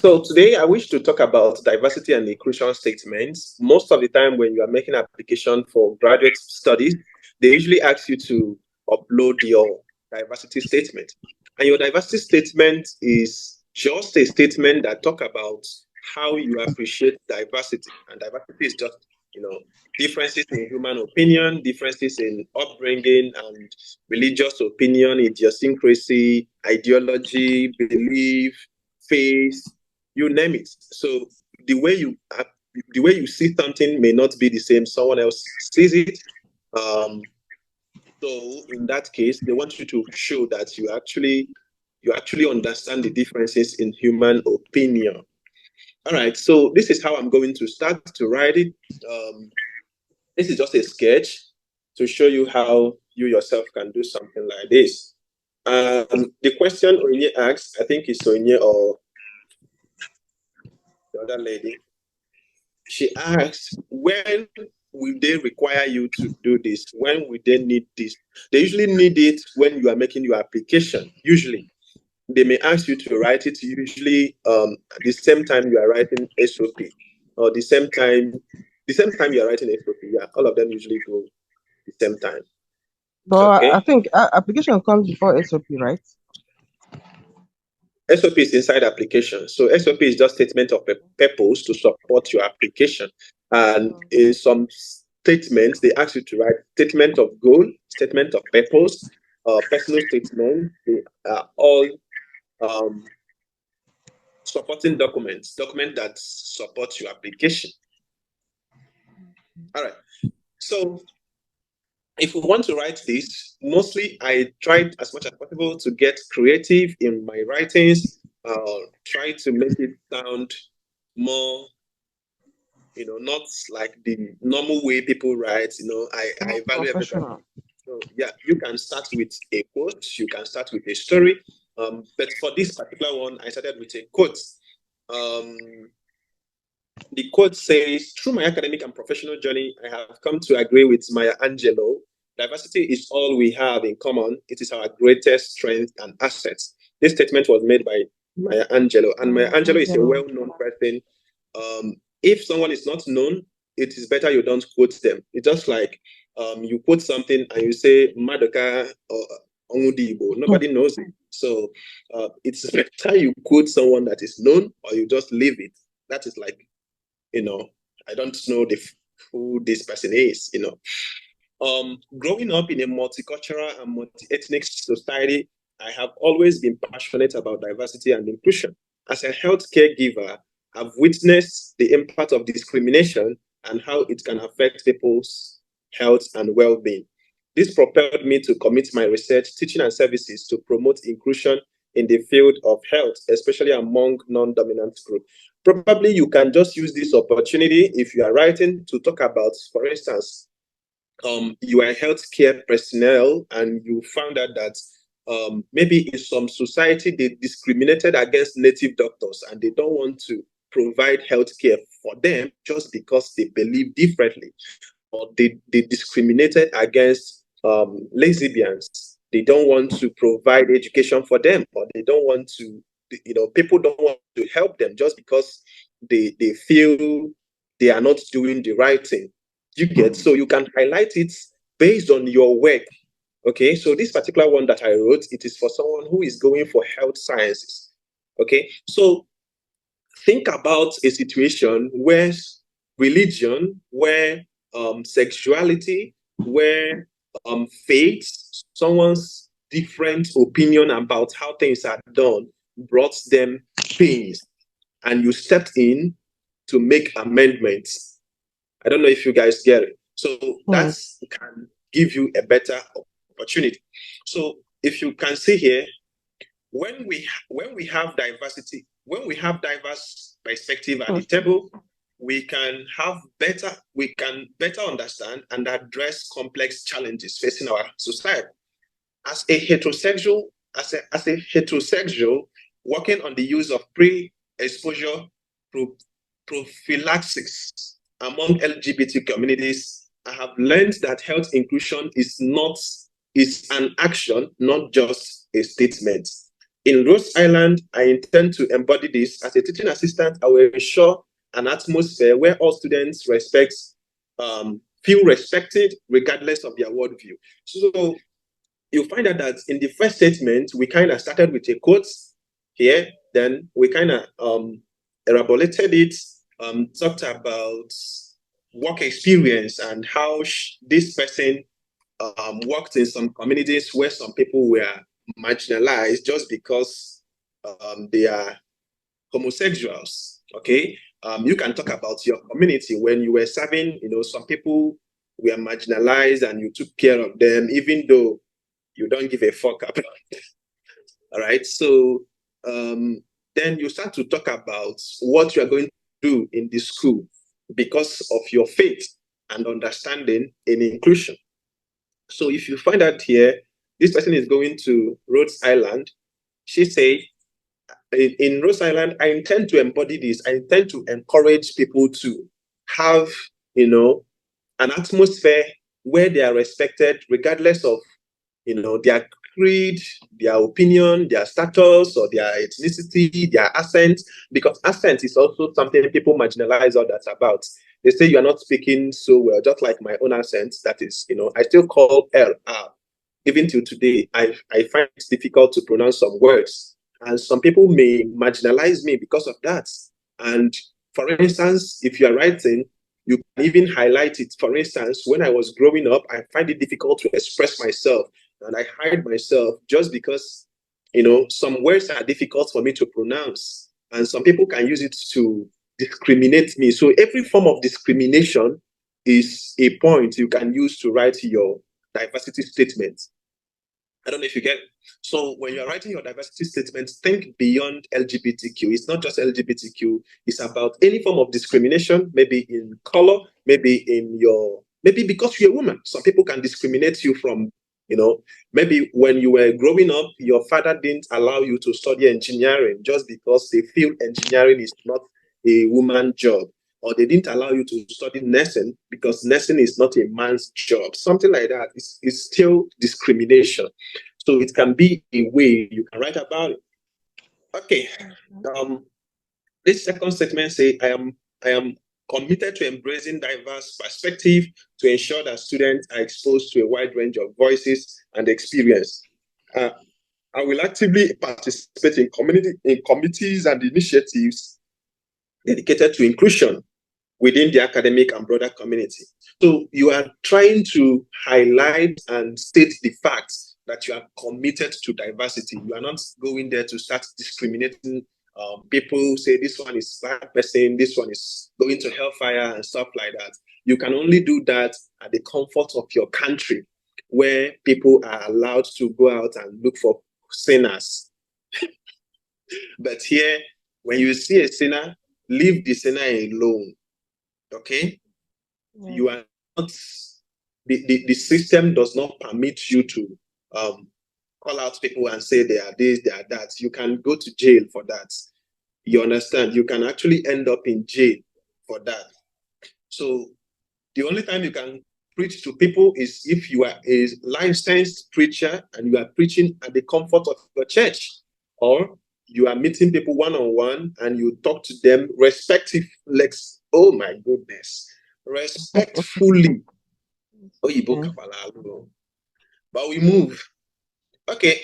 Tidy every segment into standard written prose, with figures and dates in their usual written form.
So today I wish to talk about diversity and inclusion statements. Most of the time when you are making an application for graduate studies, they usually ask you to upload your diversity statement. And your diversity statement is just a statement that talk about how you appreciate diversity. And diversity is just, differences in human opinion, differences in upbringing and religious opinion, idiosyncrasy, ideology, belief, faith, you name it. So the way you the way you see something may not be the same. Someone else sees it. Um, so in that case, they want you to show that you actually understand the differences in human opinion. All right. So this is how I'm going to start to write it. This is just a sketch to show you how you yourself can do something like this. The question Onye asks, I think it's Onye or the other lady. She asks, when will they require you to do this? When will they need this? They usually need it when you are making your application. Usually, they may ask you to write it usually at the same time you are writing SOP or the same time you are writing SOP. Yeah, all of them usually go the same time. But I Okay. think application comes before SOP, right? SOP is inside application. So SOP is just statement of purpose to support your application. And in some statements, they ask you to write statement of goal, statement of purpose, personal statement. They are all um, supporting documents, document that support your application. All right. So if we want to write this, mostly I tried as much as possible to get creative in my writings, try to make it sound more, not like the normal way people write. I value everybody. Professional. So yeah, you can start with a quote, you can start with a story. But for this particular one, I started with a quote. The quote says, through my academic and professional journey, I have come to agree with Maya Angelou. Diversity is all we have in common. It is our greatest strength and assets. This statement was made by Maya Angelou, and Maya Angelou is a well-known person. If someone is not known, it is better you don't quote them. It's just like you quote something and you say Madoka or Ongudibo. Nobody knows it. So it's better you quote someone that is known or you just leave it. That is like, I don't know who this person is. Growing up in a multicultural and multi-ethnic society, I have always been passionate about diversity and inclusion. As a health caregiver, I've witnessed the impact of discrimination and how it can affect people's health and well-being. This propelled me to commit my research, teaching, and services to promote inclusion in the field of health, especially among non-dominant groups. Probably you can just use this opportunity if you are writing to talk about, for instance, you are healthcare personnel and you found out that maybe in some society they discriminated against native doctors and they don't want to provide healthcare for them just because they believe differently, or they discriminated against lesbians. They don't want to provide education for them, or they don't want to, people don't want to help them just because they feel they are not doing the right thing. You get, so you can highlight it based on your work. Okay, so this particular one that I wrote, it is for someone who is going for health sciences. Okay, so think about a situation where religion, where sexuality, where faith, someone's different opinion about how things are done brought them pains, and you stepped in to make amendments. I don't know if you guys get it. So that can give you a better opportunity. So if you can see here, when we have diversity, when we have diverse perspective at the table, we can better understand and address complex challenges facing our society. As a heterosexual, working on the use of pre-exposure prophylaxis among LGBT communities, I have learned that health inclusion is an action, not just a statement. In Rose Island, I intend to embody this. As a teaching assistant, I will ensure an atmosphere where all students feel respected regardless of their worldview. So you find out that in the first statement, we kind of started with a quote here, then we kind of elaborated it, talked about work experience and how this person worked in some communities where some people were marginalized just because they are homosexuals. Okay, you can talk about your community when you were serving. Some people were marginalized and you took care of them, even though you don't give a fuck about it. All right, so then you start to talk about what you are going to do in the school because of your faith and understanding in inclusion. So if you find out here, this person is going to Rhodes Island. She said, in Rhodes Island, I intend to embody this. I intend to encourage people to have, an atmosphere where they are respected, regardless of, their creed, their opinion, their status, or their ethnicity, their accent, because accent is also something people marginalize others about. They say you are not speaking so well, just like my own accent. That is, I still call L R. Even till today, I find it difficult to pronounce some words. And some people may marginalize me because of that. And for instance, if you are writing, you can even highlight it. For instance, when I was growing up, I find it difficult to express myself and I hide myself just because, some words are difficult for me to pronounce. And some people can use it to discriminate me. So every form of discrimination is a point you can use to write your diversity statement. I don't know if you get it. So when you're writing your diversity statement, think beyond LGBTQ. It's not just LGBTQ. It's about any form of discrimination, maybe in color, maybe because you're a woman. Some people can discriminate you from, maybe when you were growing up, your father didn't allow you to study engineering just because they feel engineering is not a woman job, or they didn't allow you to study nursing because nursing is not a man's job. Something like that is still discrimination. So it can be a way you can write about it. Okay. This second statement say, I am committed to embracing diverse perspective to ensure that students are exposed to a wide range of voices and experience. I will actively participate in committees and initiatives dedicated to inclusion within the academic and broader community. So you are trying to highlight and state the facts that you are committed to diversity. You are not going there to start discriminating people, say this one is bad person, this one is going to hellfire and stuff like that. You can only do that at the comfort of your country, where people are allowed to go out and look for sinners. But here, when you see a sinner, leave the sinner alone. Okay, you are not, the system does not permit you to call out people and say they are this, they are that. You can go to jail for that. You understand? You can actually end up in jail for that. So the only time you can preach to people is if you are a licensed preacher and you are preaching at the comfort of your church, or you are meeting people one-on-one and you talk to them respectfully. Oh my goodness, respectfully. But we move. Okay,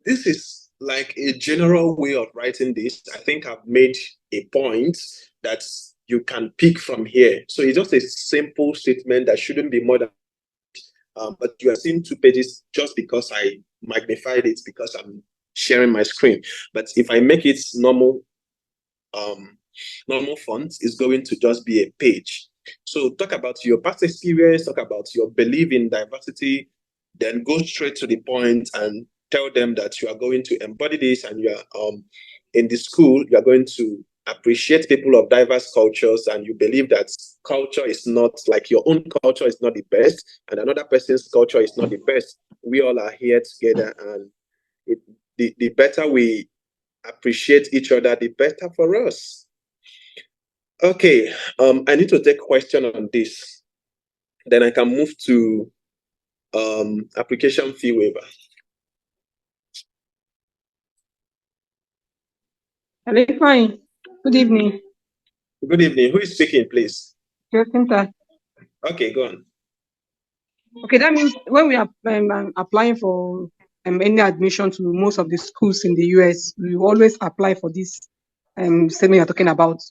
this is like a general way of writing this. I think I've made a point that you can pick from here. So it's just a simple statement that shouldn't be more than, but you are seeing 2 pages just because I magnified it because I'm sharing my screen. But if I make it normal font, it's going to just be a page. So talk about your past experience, talk about your belief in diversity, then go straight to the point and tell them that you are going to embody this, and you are in the school, you are going to appreciate people of diverse cultures, and you believe that culture is not like your own culture is not the best, and another person's culture is not the best. We all are here together, and the better we appreciate each other, the better for us. Okay, I need to take a question on this. Then I can move to application fee waiver. Hello, fine. Good evening. Good evening. Who is speaking, please? Jacinta. Okay, go on. Okay, that means when we are applying for any admission to most of the schools in the US, we always apply for this statement you're talking about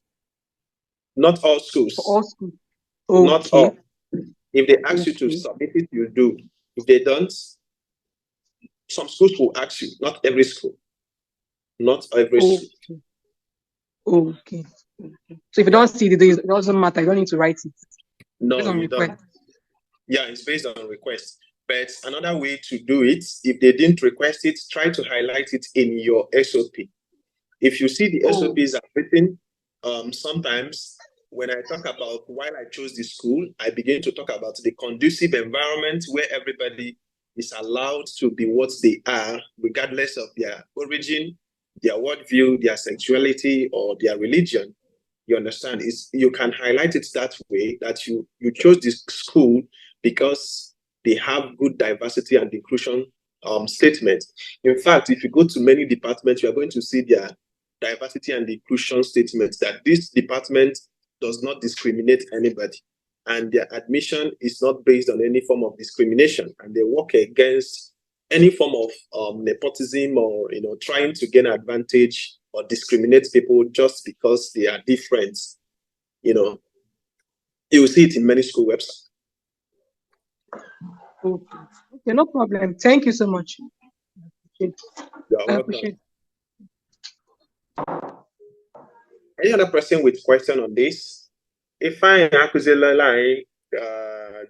Not all for schools. all schools. Not Okay. all. If they ask you to Okay. submit it, you do. If they don't, some schools will ask you. Not every school. Not every school. Okay. Okay. So if you Yeah. don't see it, it doesn't matter. You don't need to write it. No, Based on you don't. request. Yeah, it's based on request. But another way to do it, if they didn't request it, try to highlight it in your SOP. If you see the SOPs are written, sometimes when I talk about why I chose the school, I begin to talk about the conducive environment where everybody is allowed to be what they are, regardless of their origin, their worldview, their sexuality, or their religion. You understand? You can highlight it that way, that you chose this school because they have good diversity and inclusion statement. In fact, if you go to many departments, you are going to see their diversity and inclusion statements that this department does not discriminate anybody, and their admission is not based on any form of discrimination, and they work against any form of nepotism or trying to gain advantage or discriminate people just because they are different. You will see it in many school websites. Okay, no problem. Thank you so much. You're I welcome. appreciate it. Any other person with question on this? If I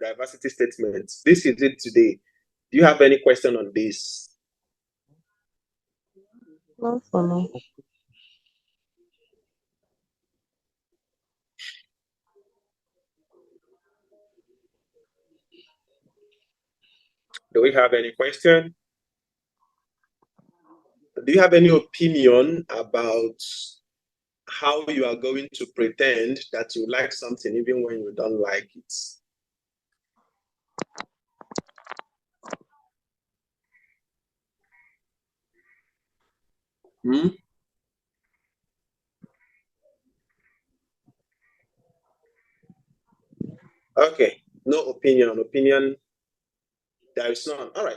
diversity statements, this is it today. Do you have any question on this? Not for now. Do we have any question? Do you have any opinion about how you are going to pretend that you like something even when you don't like it? Hmm? Okay, no opinion. Opinion, there is none. All right.